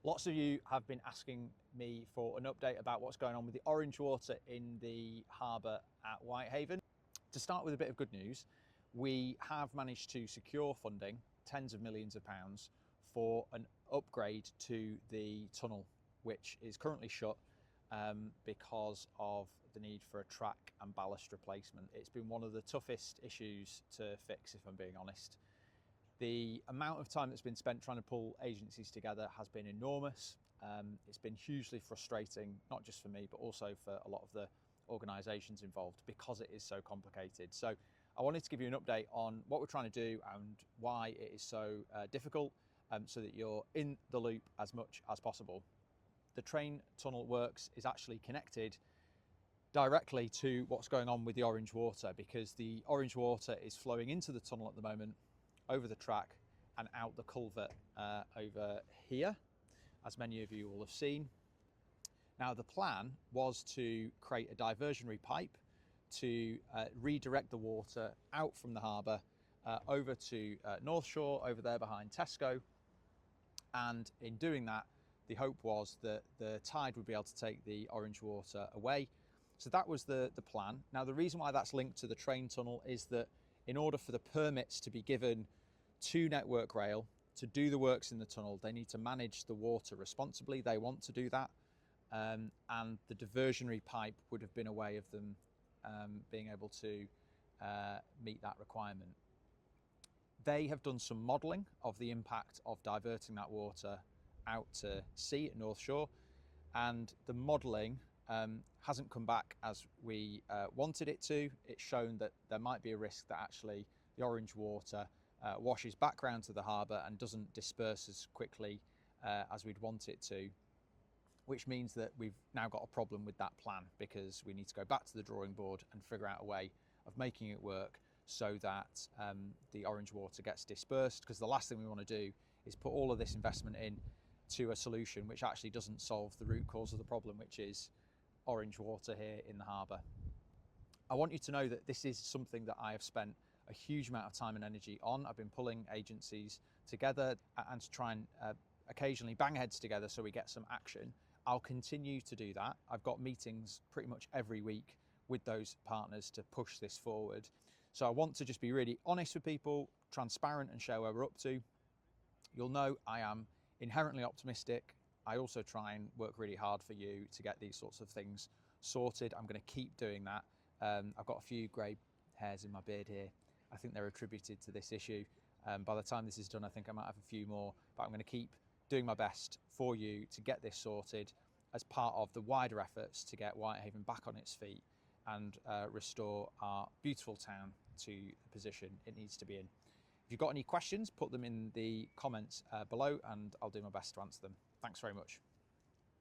Lots of you have been asking me for an update about what's going on with the orange water in the harbour at Whitehaven. To start with a bit of good news, we have managed to secure funding, tens of millions of pounds, for an upgrade to the tunnel, which is currently shut because of the need for a track and ballast replacement. It's been one of the toughest issues to fix, if I'm being honest. The amount of time that's been spent trying to pull agencies together has been enormous. It's been hugely frustrating, not just for me, but also for a lot of the organisations involved, because it is so complicated. So I wanted to give you an update on what we're trying to do and why it is so difficult, so that you're in the loop as much as possible. The train tunnel works is actually connected directly to what's going on with the orange water, because the orange water is flowing into the tunnel at the moment, over the track and out the culvert over here, as many of you will have seen. Now, the plan was to create a diversionary pipe to redirect the water out from the harbour over to North Shore, over there behind Tesco. And in doing that, the hope was that the tide would be able to take the orange water away. So that was the plan. Now, the reason why that's linked to the train tunnel is that in order for the permits to be given to Network Rail to do the works in the tunnel, they need to manage the water responsibly. They want to do that. And the diversionary pipe would have been a way of them being able to meet that requirement. They have done some modelling of the impact of diverting that water out to sea at North Shore, and the modelling hasn't come back as we wanted it to. It's shown that there might be a risk that actually the orange water washes back round to the harbour and doesn't disperse as quickly as we'd want it to, which means that we've now got a problem with that plan, because we need to go back to the drawing board and figure out a way of making it work so that the orange water gets dispersed, because the last thing we want to do is put all of this investment in to a solution which actually doesn't solve the root cause of the problem, which is orange water here in the harbour. I want you to know that this is something that I have spent a huge amount of time and energy on. I've been pulling agencies together and to try and occasionally bang heads together so we get some action. I'll continue to do that. I've got meetings pretty much every week with those partners to push this forward. So I want to just be really honest with people, transparent, and share where we're up to. You'll know I am inherently optimistic. I also try and work really hard for you to get these sorts of things sorted. I'm going to keep doing that. I've got a few grey hairs in my beard here. I think they're attributed to this issue. By the time this is done, I think I might have a few more, but I'm going to keep doing my best for you to get this sorted as part of the wider efforts to get Whitehaven back on its feet and restore our beautiful town to the position it needs to be in. If you've got any questions, put them in the comments below and I'll do my best to answer them. Thanks very much.